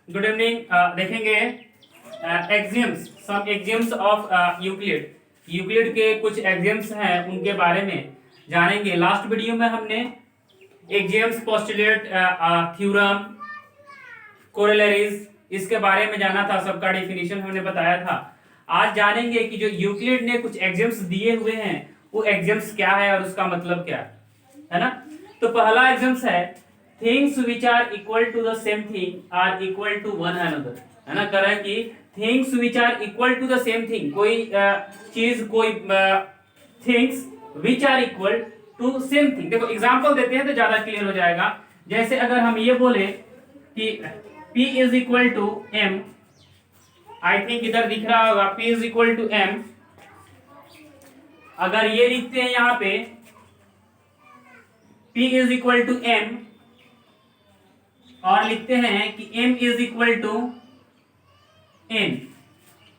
Good evening. देखेंगे axioms, some axioms of Euclid. Euclid के कुछ एग्जाम्स हैं, उनके बारे में जानेंगे। लास्ट वीडियो में हमने एग्जाम्स, पोस्टुलेट, थ्योरम, कोरोलरीज इसके बारे में जाना था, सबका डेफिनेशन हमने बताया था। आज जानेंगे कि जो यूक्लिड ने कुछ एग्जाम्स दिए हुए हैं वो एग्जाम्स क्या है और उसका मतलब क्या है ना। तो पहला एग्जाम्स है things which are equal to the same thing are equal to one another, है ना। कह रहा है कि things which are equal to the same thing, कोई चीज, कोई things which are equal to same thing. देखो एग्जांपल देते हैं तो ज्यादा क्लियर हो जाएगा। जैसे अगर हम ये बोले कि P is equal to M, I think इधर दिख रहा होगा P is equal to M। अगर ये लिखते हैं यहाँ पे P is equal to M और लिखते हैं कि M is equal to N,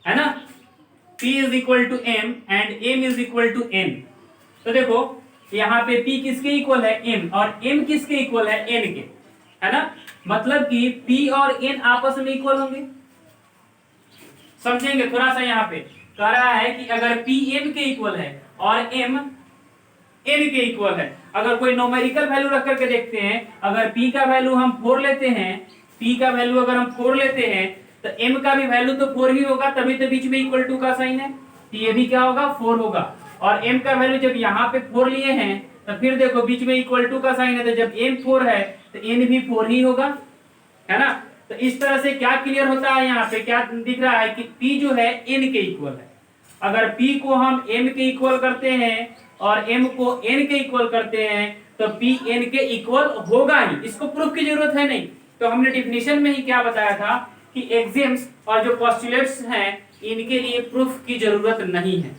है ना। P is equal to M and M is equal to N। तो देखो यहाँ पे P किसके इक्वल है? M, और M किसके इक्वल है? N के, है ना। मतलब कि P और N आपस में इक्वल होंगे। समझेंगे थोड़ा सा। यहाँ पे कह रहा है कि अगर P M के इक्वल है और M N के इक्वल है, अगर कोई न्यूमेरिकल वैल्यू रख करके देखते हैं, अगर P का वैल्यू हम 4 लेते हैं, P का वैल्यू अगर हम 4 लेते हैं तो M का भी वैल्यू तो 4 ही होगा, तभी तो बीच में इक्वल टू का साइन है। तो ये भी क्या होगा? 4 होगा। और M का वैल्यू जब यहाँ पे 4 लिए हैं तो फिर देखो बीच में इक्वल टू का साइन है, तो जब M 4 है तो N भी 4 ही होगा, है ना। तो इस तरह से क्या क्लियर होता है? यहाँ पे क्या दिख रहा है कि P जो है N के इक्वल है। अगर P को हम M के इक्वल करते हैं और M को N के इक्वल करते हैं तो P N के इक्वल होगा ही, इसको प्रूफ की जरूरत है नहीं। तो हमने डिफिनेशन में ही क्या बताया था कि एग्जाम्स और जो पोस्टुलेट्स हैं इनके लिए प्रूफ की जरूरत नहीं है।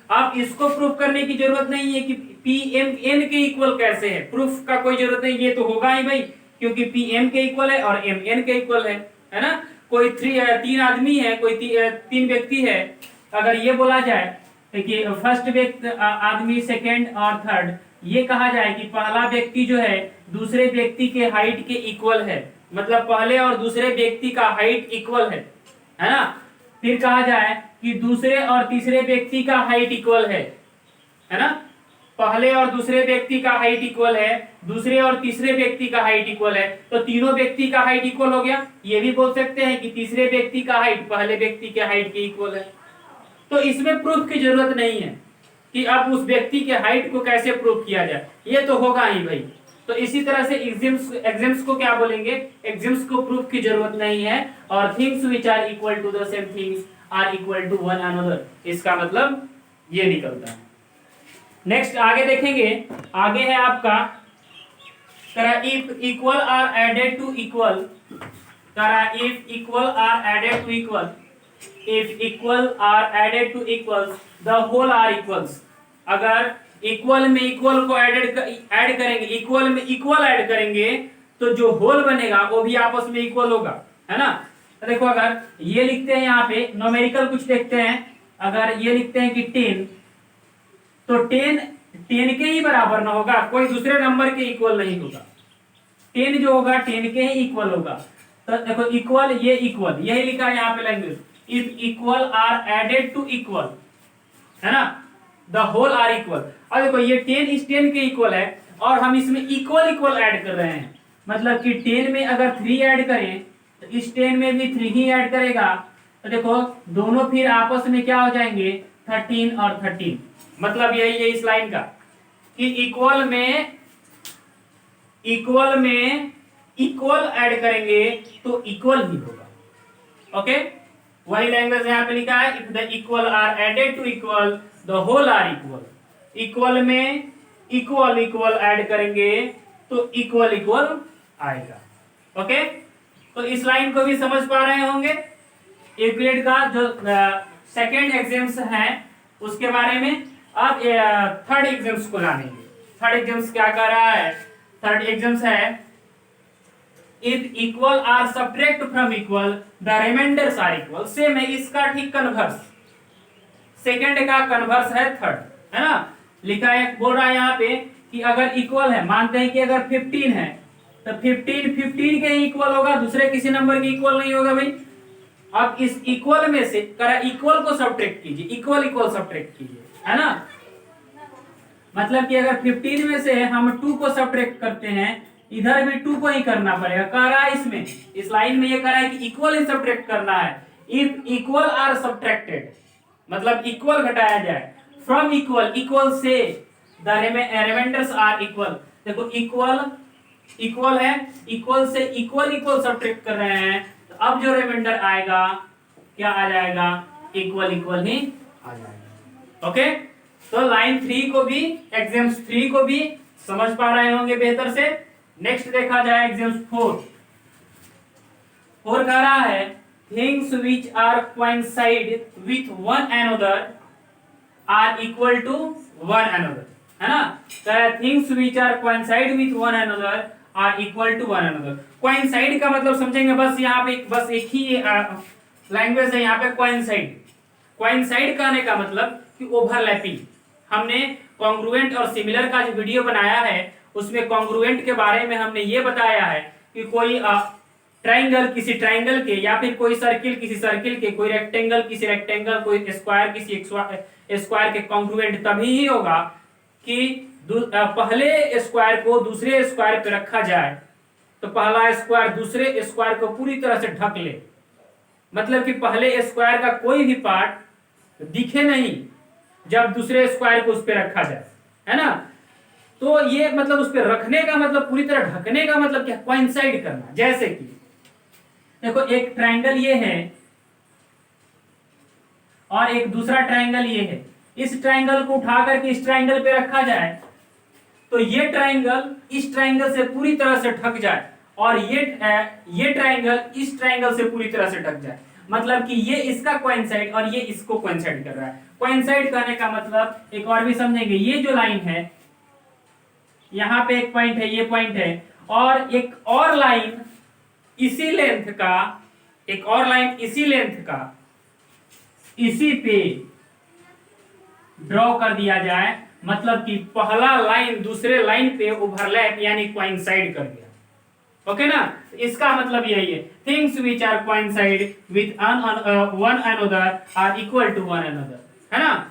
अब इसको प्रूफ करने की जरूरत नहीं है कि P M N के इक्वल कैसे है, प्रूफ का कोई जरूरत नहीं, ये तो होगा ही भाई, क्योंकि P M के इक्वल है और M N के इक्वल है ना। कोई 3 आदमी है, कोई 3 व्यक्ति है, अगर ये बोला जाए कि फर्स्ट व्यक्ति आदमी, सेकंड और थर्ड, ये कहा जाए कि पहला व्यक्ति जो है दूसरे व्यक्ति के हाइट के इक्वल है, मतलब पहले और दूसरे व्यक्ति का हाइट इक्वल है ना। फिर कहा जाए कि दूसरे और तीसरे व्यक्ति का हाइट इक्वल है ना। पहले और दूसरे व्यक्ति का हाइट इक्वल है, दूसरे और तीसरे व्यक्ति का हाइट इक्वल है, तो तीनों व्यक्ति का हाइट इक्वल हो गया। ये भी बोल सकते हैं कि तीसरे व्यक्ति का हाइट पहले व्यक्ति के हाइट के इक्वल है। तो इसमें प्रूफ की जरूरत नहीं है कि अब उस व्यक्ति के हाइट को कैसे प्रूफ किया जाए, ये तो होगा ही भाई। तो इसी तरह से एग्जाम्स को क्या बोलेंगे? एग्जाम्स को प्रूफ की जरूरत नहीं है। और things which are equal to the same things are equal to one another, इसका मतलब ये निकलता है। नेक्स्ट आगे देखेंगे। आगे है आपका if equal are added to equal, if equal are added to equal, if equal are added to equals the whole are equals। अगर इक्वल में इक्वल को ऐड करेंगे, इक्वल में इक्वल ऐड करेंगे तो जो होल बनेगा वो भी आपस में इक्वल होगा, है ना। तो देखो अगर ये लिखते हैं यहाँ पे न्यूमेरिकल कुछ देखते हैं, अगर ये लिखते हैं कि 10, तो 10 के ही बराबर ना होगा, कोई दूसरे नंबर के इक्वल नहीं होगा। 10 जो होगा 10 के ही इक्वल होगा। तो देखो इक्वल, ये इक्वल, यही लिखा है यहाँ पे language, if equal are added to equal, है ना, द होल आर इक्वल। और देखो ये 10 इस 10 के इक्वल है और हम इसमें इक्वल इक्वल ऐड कर रहे हैं, मतलब कि 10 में अगर 3 ऐड करें तो इस 10 में भी 3 ही ऐड करेगा। तो देखो दोनों फिर आपस में क्या हो जाएंगे? 13 और 13। मतलब यही है इस लाइन का कि इक्वल में इक्वल ऐड करेंगे तो इक्वल ही होगा। ओके, वही लैंग्वेज यहाँ पे लिखा है, if the equal are added to equal the whole are equal. Equal में इक्वल इक्वल ऐड करेंगे तो इक्वल इक्वल आएगा। ओके, तो इस लाइन को भी समझ पा रहे होंगे। यूक्लिड का जो सेकेंड एग्जाम्स है उसके बारे में। अब थर्ड एग्जाम्स को जानेंगे। थर्ड एग्जाम्स क्या कर रहा है? थर्ड एग्जाम्स है if equal are subtract from equal the remainders are equal. Same है, इसका ठीक कन्वर्स, सेकंड का कन्वर्स है थर्ड, है ना। लिखा है, बोल रहा है यहाँ पे कि अगर इक्वल है, मानते हैं कि अगर 15 है तो 15 के इक्वल होगा, दूसरे किसी नंबर के इक्वल नहीं होगा भाई। अब इस इक्वल में से इक्वल को सब्ट्रैक्ट कीजिए, इक्वल इक्वल सब्ट्रैक्ट कीजिए, है ना। मतलब कि अगर 15 में से हम 2 को सब्ट्रैक्ट करते हैं, इधर भी 2 को ही करना पड़ेगा। कह रहा है इसमें, इस लाइन में ये कह रहा है कि इक्वल ही सब्ट्रैक्ट करना है। इफ इक्वल आर सब्ट्रैक्टेड, मतलब इक्वल घटाया जाए, फ्रॉम इक्वल, इक्वल से द रिमाइंडर्स आर इक्वल। देखो इक्वल इक्वल है, इक्वल से इक्वल इक्वल सब्ट्रैक्ट कर रहे हैं, तो अब जो रिमाइंडर आएगा क्या आ जाएगा, इक्वल इक्वल ही आ जाएगा। ओके, तो लाइन 3 को भी, एग्जाम्स 3 को भी समझ पा रहे होंगे बेहतर से। नेक्स्ट देखा जाए एग्जाम्स 4 कह रहा है things which are coincide with one another are equal to one another, है ना। Things which are coincide with one another are equal to one another. Coincide का मतलब समझेंगे, बस यहाँ पे बस एक ही लैंग्वेज है यहाँ पे, कोइंसाइड। कोइंसाइड कहने का मतलब कि ओवरलैपिंग। हमने कॉन्ग्रुएंट और सिमिलर का जो वीडियो बनाया है उसमें कॉन्ग्रुएंट के बारे में हमने ये बताया है कि कोई ट्राइंगल किसी ट्राइंगल के, या फिर कोई सर्किल किसी सर्किल के, कोई रेक्टेंगल किसी रेक्टेंगल, कोई स्क्वायर किसी स्क्वायर के कॉन्ग्रुएंट तभी ही होगा कि पहले स्क्वायर को दूसरे स्क्वायर पे रखा जाए तो पहला स्क्वायर दूसरे स्क्वायर को पूरी तरह से ढक ले। मतलब कि पहले स्क्वायर का कोई भी पार्ट दिखे नहीं जब दूसरे स्क्वायर को उस पर रखा जाए, है ना। तो ये मतलब उस पर रखने का मतलब, पूरी तरह ढकने का मतलब क्या, कोइंसाइड करना। जैसे कि देखो एक ट्राइंगल ये है और एक दूसरा ट्राइंगल ये है, इस ट्राइंगल को उठा करके इस ट्राइंगल पे रखा जाए तो ये ट्राइंगल इस ट्राइंगल से पूरी तरह से ढक जाए और ये ट्राइंगल इस ट्राइंगल से पूरी तरह से ढक जाए। मतलब कि ये इसका कोइंसाइड और ये इसको कोइंसाइड कर रहा है। कोइंसाइड करने का मतलब एक और भी समझेंगे, ये जो लाइन है यहाँ पे एक पॉइंट है, ये पॉइंट है, और एक और लाइन इसी लेंथ का, एक और लाइन इसी लेंथ का इसी पे ड्रॉ कर दिया जाए, मतलब कि पहला लाइन दूसरे लाइन पे ओवरलैप यानी कोइंसाइड कर गया। ओके ना, इसका मतलब यही है, things which are coincide with one another are equal to one another, है ना।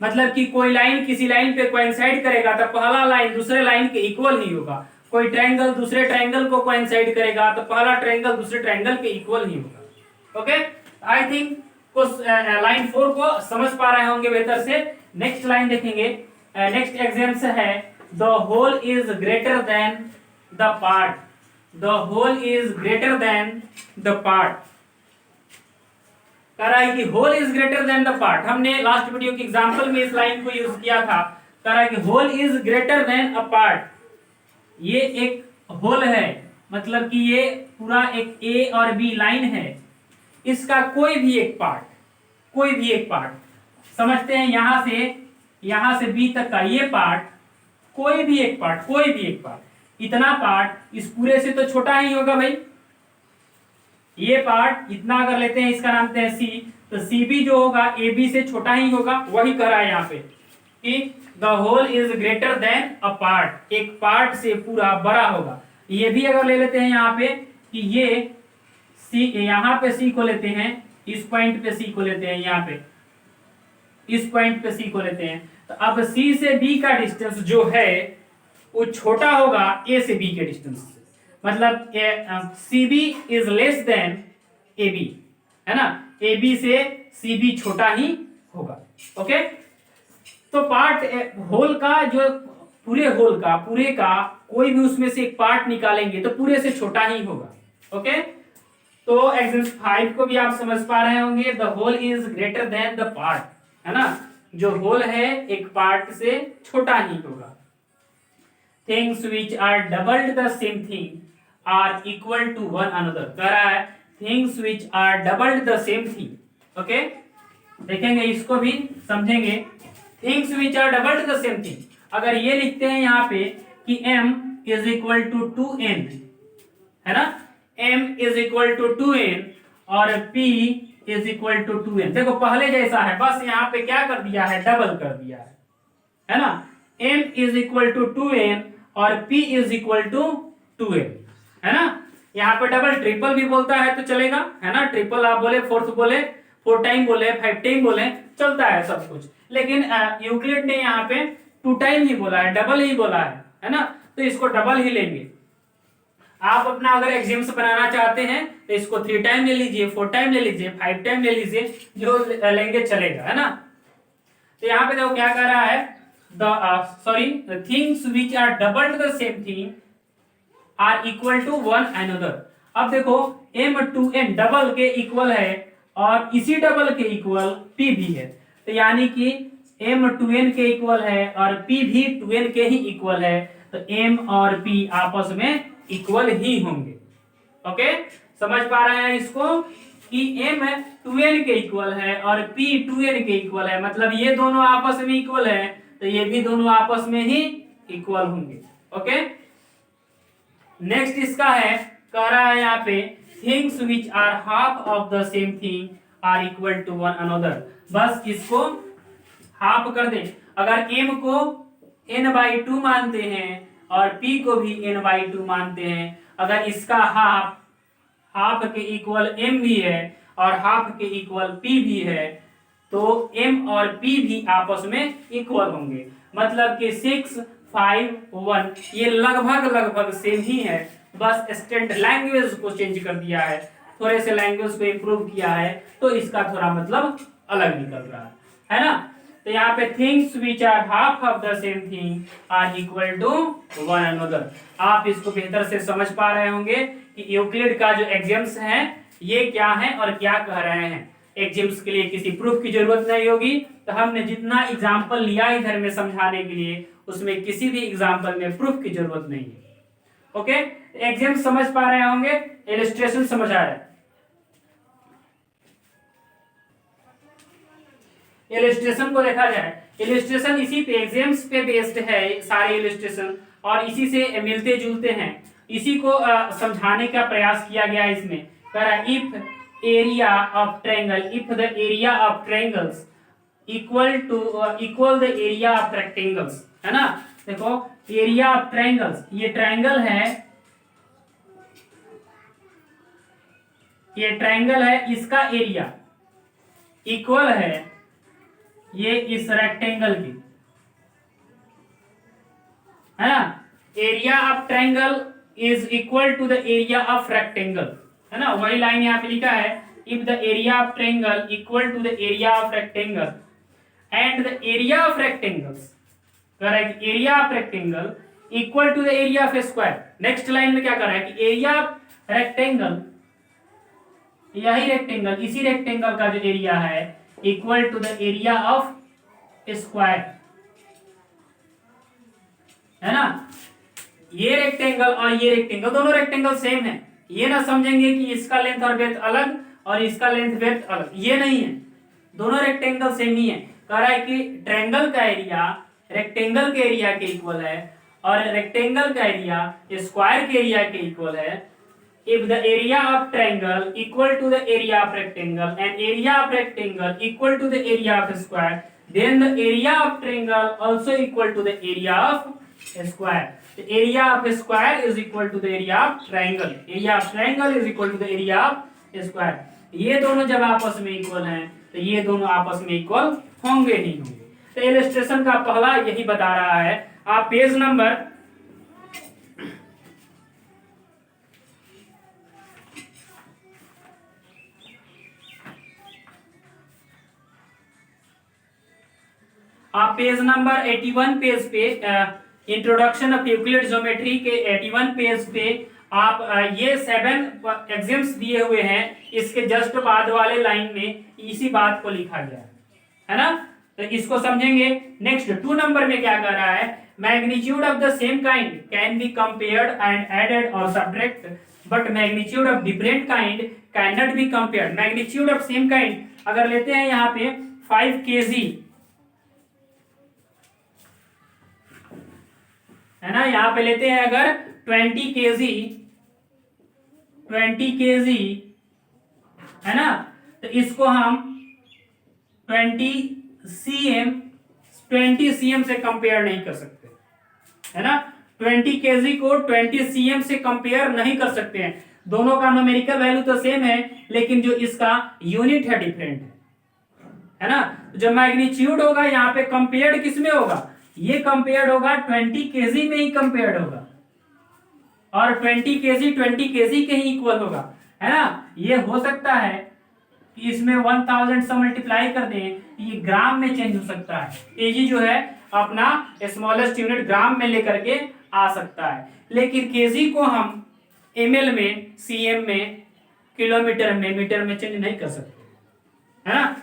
मतलब कि कोई लाइन किसी लाइन पे कोइंसाइड करेगा तो पहला लाइन दूसरे लाइन के इक्वल ही होगा। कोई ट्रायंगल दूसरे ट्रायंगल को कोइंसाइड करेगा तो पहला ट्रायंगल दूसरे ट्रायंगल के इक्वल ही होगा। ओके, आई थिंक लाइन 4 को समझ पा रहे होंगे बेहतर से। नेक्स्ट लाइन देखेंगे, नेक्स्ट एग्जाम्पल है the whole is greater than the part, the whole is greater than the part. कह रहा है कि whole is greater than the part. हमने लास्ट वीडियो के एग्जांपल में इस लाइन को यूज किया था। कह रहा है कि whole is greater than a part. ये एक होल है, मतलब कि ये पूरा एक ए और बी लाइन है, इसका कोई भी एक पार्ट, कोई भी एक पार्ट समझते हैं, यहां से बी तक का ये पार्ट, कोई भी एक पार्ट, कोई भी एक पार्ट, इतना पार्ट इस पूरे से तो छोटा ही होगा भाई। ये पार्ट इतना अगर लेते हैं, इसका नाम है सी, तो सी बी जो होगा ए बी से छोटा ही होगा। वही कह रहा है यहाँ पे कि the whole is greater than a part, एक पार्ट से पूरा बड़ा होगा। ये भी अगर ले लेते हैं यहाँ पे कि ये सी, यहाँ पे सी को लेते हैं, इस पॉइंट पे सी को लेते हैं, यहाँ पे इस पॉइंट पे सी को लेते हैं, तो अब सी से बी का डिस्टेंस जो है वो छोटा होगा ए से बी के डिस्टेंस से। मतलब C B is less than A B, है ना, ए बी से सी बी छोटा ही होगा। ओके, तो पार्ट होल का जो पूरे होल का, पूरे का कोई भी उसमें से एक पार्ट निकालेंगे तो पूरे से छोटा ही होगा। ओके, तो एग्जाम्पल 5 को भी आप समझ पा रहे होंगे, the whole is greater than the part, है ना, जो होल है एक पार्ट से छोटा ही होगा। Things which are doubled the same thing are equal to one another. कह रहा है things which are doubled the same thing. Okay, देखेंगे इसको भी समझेंगे। Things which are doubled the same thing, अगर ये लिखते हैं यहाँ पे कि m is equal to 2n, है ना, m is equal to 2n और p is equal to 2n। देखो पहले जैसा है, बस यहाँ पे क्या कर दिया है, डबल कर दिया है ना। m is equal to 2n और p is equal to 2n, है ना। यहाँ पे डबल ट्रिपल भी बोलता है तो चलेगा, है ना। ट्रिपल आप बोले, फोर्थ बोले, 4 टाइम बोले, 5 टाइम बोले, चलता है सब कुछ। लेकिन यूक्लिड ने यहाँ पे 2 टाइम ही बोला है, डबल ही बोला है ना। तो इसको डबल ही लेंगे। आप अपना अगर एग्जाम्स बनाना चाहते हैं तो इसको 3 टाइम ले लीजिए, 4 टाइम ले लीजिए, 5 टाइम ले लीजिए, जो लेंगे चलेगा, है ना। तो यहाँ पे देखो क्या कह रहा है, the things which are double the same thing are equal to one another. अब देखो m2n डबल के इक्वल है और इसी डबल के इक्वल p भी है, तो यानी कि m2n के इक्वल है और p भी 2n के ही इक्वल है, तो m और p आपस में इक्वल ही होंगे। ओके, समझ पा रहे हैं इसको कि m 2n के इक्वल है और p 2n के इक्वल है, मतलब ये दोनों आपस में इक्वल है, तो ये भी दोनों आपस में ही इक्वल होंगे। ओके, नेक्स्ट इसका है, कह रहा है यहाँ पे things which are half of the same thing are equal to one another. बस इसको हाफ कर दे। अगर m को n/2 मानते हैं और p को भी n/2 मानते हैं, अगर इसका हाफ के इक्वल m भी है और हाफ के इक्वल p भी है, तो m और p भी आपस में इक्वल होंगे। मतलब कि 6, 5, 1 ये लगभग सेम ही है, बस स्टैंडर्ड लैंग्वेज को चेंज कर दिया है, थोड़े से लैंग्वेज को इंप्रूव किया है, तो इसका थोड़ा मतलब अलग निकल रहा है ना। तो यहाँ पे things which are half of the same thing are equal to one another. आप इसको बेहतर से समझ पा रहे होंगे कि यूक्लिड का जो एग्जाम्स है ये क्या है और क्या कह रहे हैं। एग्जाम्स के लिए किसी प्रूफ की जरूरत नहीं होगी, तो हमने जितना एग्जाम्पल लिया इधर में समझाने के लिए, उसमें किसी भी एग्जाम्पल में प्रूफ की जरूरत नहीं है। ओके, एग्जाम समझ पा रहे होंगे, इलस्ट्रेशन समझ आ रहा है। इलस्ट्रेशन को देखा जाए, इलस्ट्रेशन इसी पे एग्जाम्स पे बेस्ड है सारे इलस्ट्रेशन, और इसी से मिलते जुलते हैं। इसी को समझाने का प्रयास किया गया है इसमें। कह रहा है if area of triangle, if the area of triangles equal the area of rectangles, है ना। देखो एरिया ऑफ ट्रायंगल्स, ये ट्रायंगल है, ये ट्रायंगल है, इसका एरिया इक्वल है ये इस रेक्टेंगल की, है ना। Area of triangle is equal to the area of rectangle, है ना। वही लाइन यहाँ पे लिखा है, if the area of triangle equal to the area of rectangle and the area of rectangles, correct, area of rectangle equal to the area of square. Next line में क्या कर रहा है कि एरिया ऑफ रेक्टेंगल, यही rectangle, इसी rectangle का जो एरिया है equal to the area of square, है ना। ये रेक्टेंगल और ये रेक्टेंगल, दोनों रेक्टेंगल सेम है। ये ना समझेंगे कि इसका लेंथ और ब्रेड्थ अलग और इसका लेंथ ब्रेड्थ अलग, ये नहीं है, दोनों रेक्टेंगल सेम ही है। कह रहा है कि ट्रायंगल का एरिया रेक्टेंगल के एरिया के इक्वल है और रेक्टेंगल का एरिया स्क्वायर के एरिया के इक्वल है। If the area of triangle equal to the area of rectangle and area of rectangle equal to the area of square, then the area of triangle also equal to the area of square. The area of square is equal to the area of triangle. Area of triangle is equal to the area of square. ये दोनों जब आपस में equal हैं तो ये दोनों आपस में इक्वल होंगे ही होंगे। तो इलस्ट्रेशन का पहला यही बता रहा है। आप पेज नंबर आप पेज नंबर 81 पेज पे इंट्रोडक्शन ऑफ यूक्लिड ज्योमेट्री के 81 पेज पे आप ये 7 एग्जाम्स दिए हुए हैं, इसके जस्ट बाद वाले लाइन में इसी बात को लिखा गया है ना। तो इसको समझेंगे। नेक्स्ट 2 नंबर में क्या कर रहा है, magnitude of the same kind can be compared and added और subtract, but magnitude of different kind can not be compared. Magnitude of same kind अगर लेते हैं यहाँ पे 5 kg, है ना, यहाँ पे लेते हैं अगर 20 kg, है ना, तो इसको हम 20 cm से कंपेयर नहीं कर सकते, है ना। 20 केजी को 20 सीएम से कंपेयर नहीं कर सकते हैं। दोनों का न्यूमेरिकल वैल्यू तो सेम है, लेकिन जो इसका यूनिट है डिफरेंट है ना। जो मैग्नीट्यूड होगा यहाँ पे कंपेयर्ड किस में होगा, ये कंपेयर्ड होगा 20 केजी में ही कंपेयर्ड होगा, और 20 केजी के ही इक्वल होगा, है ना। ये हो सकता है कि इसमें 1000 से मल्टीप्लाई कर दें, ये ग्राम में चेंज हो सकता है। केजी जो है अपना स्मॉलेस्ट यूनिट ग्राम में लेकर के आ सकता है, लेकिन केजी को हम एमएल में, सीएम में, किलोमीटर में, मीटर में चेंज नहीं कर सकते, है ना।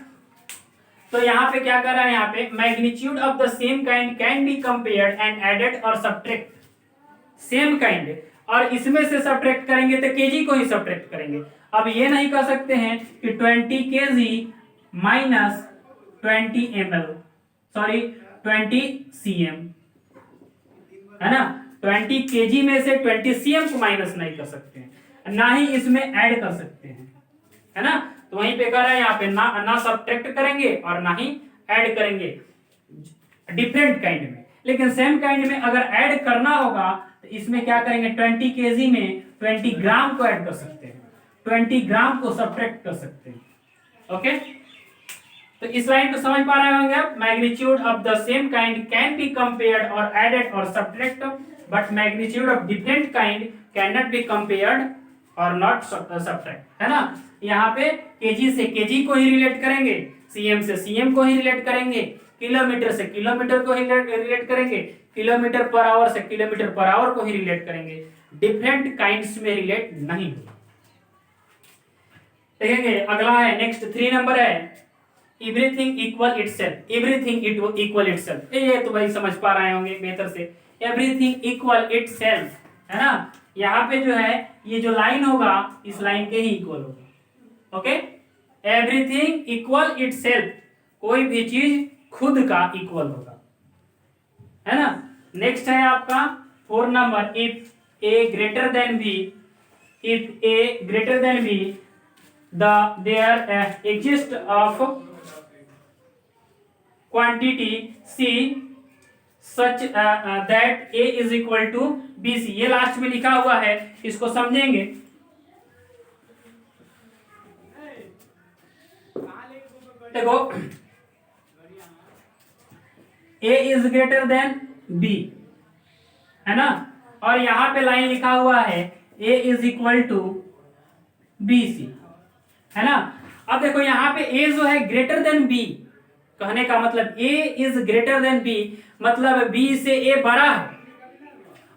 तो यहाँ पे क्या कर रहा है, यहाँ पे magnitude of the same kind can be compared and added और सब्ट्रैक्ट। सेम काइंड और इसमें से सब्ट्रैक्ट करेंगे तो केजी को ही सब्ट्रैक्ट करेंगे। अब ये नहीं कर सकते हैं कि 20 KG minus 20 ml, sorry 20 CM, है ना। 20 केजी में से 20 सीएम को माइनस नहीं कर सकते हैं, ना ही इसमें ऐड कर सकते हैं, है ना। तो वहीं पे कह रहा है यहाँ पे ना सब्ट्रैक्ट करेंगे और ना ही ऐड करेंगे डिफरेंट काइंड में। लेकिन सेम काइंड में अगर ऐड करना होगा तो इसमें क्या करेंगे, 20 केजी में 20 ग्राम को ऐड कर सकते हैं, 20 ग्राम को सब्ट्रैक्ट कर सकते हैं। ओके, तो इस लाइन को समझ पा रहे होंगे आप। Magnitude of the same kind can be compared और एडेड और subtract, but magnitude of different kind can not be compared और नॉट सब्ट्रैक्ट, है ना। यहाँ पे केजी से केजी को ही रिलेट करेंगे, सीएम से सीएम को ही रिलेट करेंगे, किलोमीटर से किलोमीटर को ही रिलेट करेंगे, किलोमीटर पर आवर से किलोमीटर पर आवर को ही रिलेट करेंगे, डिफरेंट काइंड्स में रिलेट नहीं होगा। देखेंगे अगला है, नेक्स्ट 3 नंबर है, everything equal itself. Everything equal itself, ये तो भाई समझ पा रहे होंगे बेहतर से। एवरीथिंग इक्वल इटसेल्फ, है ना। यहाँ पे जो है ये जो लाइन होगा इस लाइन के ही इक्वल होगा। ओके, एवरीथिंग इक्वल इटसेल्फ, कोई भी चीज खुद का इक्वल होगा, है ना। नेक्स्ट है आपका 4 number, if A greater than B, if A greater than B there exist of quantity C such that A is equal to B C. ये लास्ट में लिखा हुआ है, इसको समझेंगे। देखो, A is greater than B, है ना, और यहां पे लाइन लिखा हुआ है A is equal to B C, है ना। अब देखो यहाँ पे ए जो है ग्रेटर देन बी, कहने का मतलब ए इज ग्रेटर देन बी, मतलब बी से ए बड़ा है,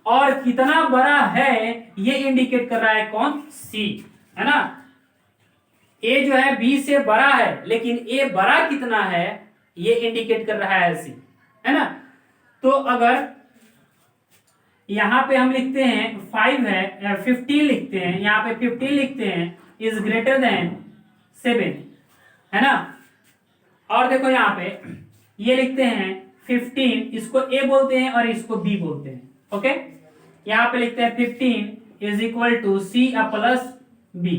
और कितना बड़ा है ये इंडिकेट कर रहा है कौन, सी, है ना। ए जो है बी से बड़ा है, लेकिन ए बड़ा कितना है ये इंडिकेट कर रहा है सी, है ना। तो अगर यहां पे हम लिखते हैं 5 है, 15 लिखते हैं, यहाँ पे 15 लिखते हैं, इज ग्रेटर देन 7, है ना। और देखो यहाँ पे ये लिखते हैं 15, इसको ए बोलते हैं और इसको बी बोलते हैं। ओके, यहाँ पे लिखते हैं 15 is equal to C plus B,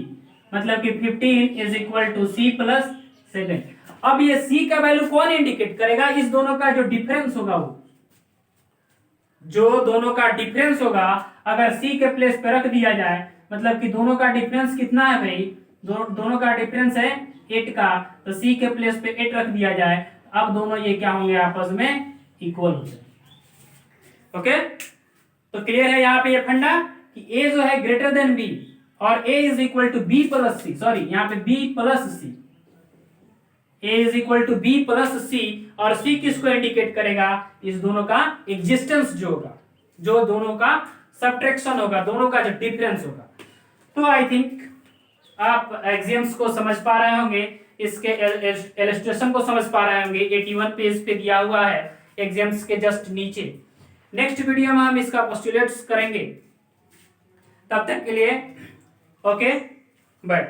मतलब कि 15 is equal to C plus 7। अब ये सी का वैल्यू कौन इंडिकेट करेगा, इस दोनों का जो डिफरेंस होगा, वो जो दोनों का डिफरेंस होगा अगर सी के प्लेस पे रख दिया जाए, मतलब कि दोनों का डिफरेंस कितना है भाई, दोनों का डिफरेंस है 8 का, तो सी के प्लेस पे 8 रख दिया जाए, अब दोनों ये क्या होंगे, आपस में इक्वल हो जाए। ओके, तो क्लियर है यहाँ पे ये फंडा कि ए जो है ग्रेटर देन बी और A is equal to B plus C, sorry यहाँ पे B plus C, A is equal to B plus C, और सी किसको इंडिकेट करेगा, इस दोनों का एग्जिस्टेंस जो होगा, जो दोनों का सब्ट्रैक्शन होगा, दोनों का जो डिफरेंस होगा। तो आई थिंक आप एग्जाम्स को समझ पा रहे होंगे, इसके इलस्ट्रेशन को समझ पा रहे होंगे, 81 पेज पे दिया हुआ है एग्जाम्स के जस्ट नीचे। नेक्स्ट वीडियो में हम इसका पोस्टुलेट्स करेंगे, तब तक के लिए ओके बाय।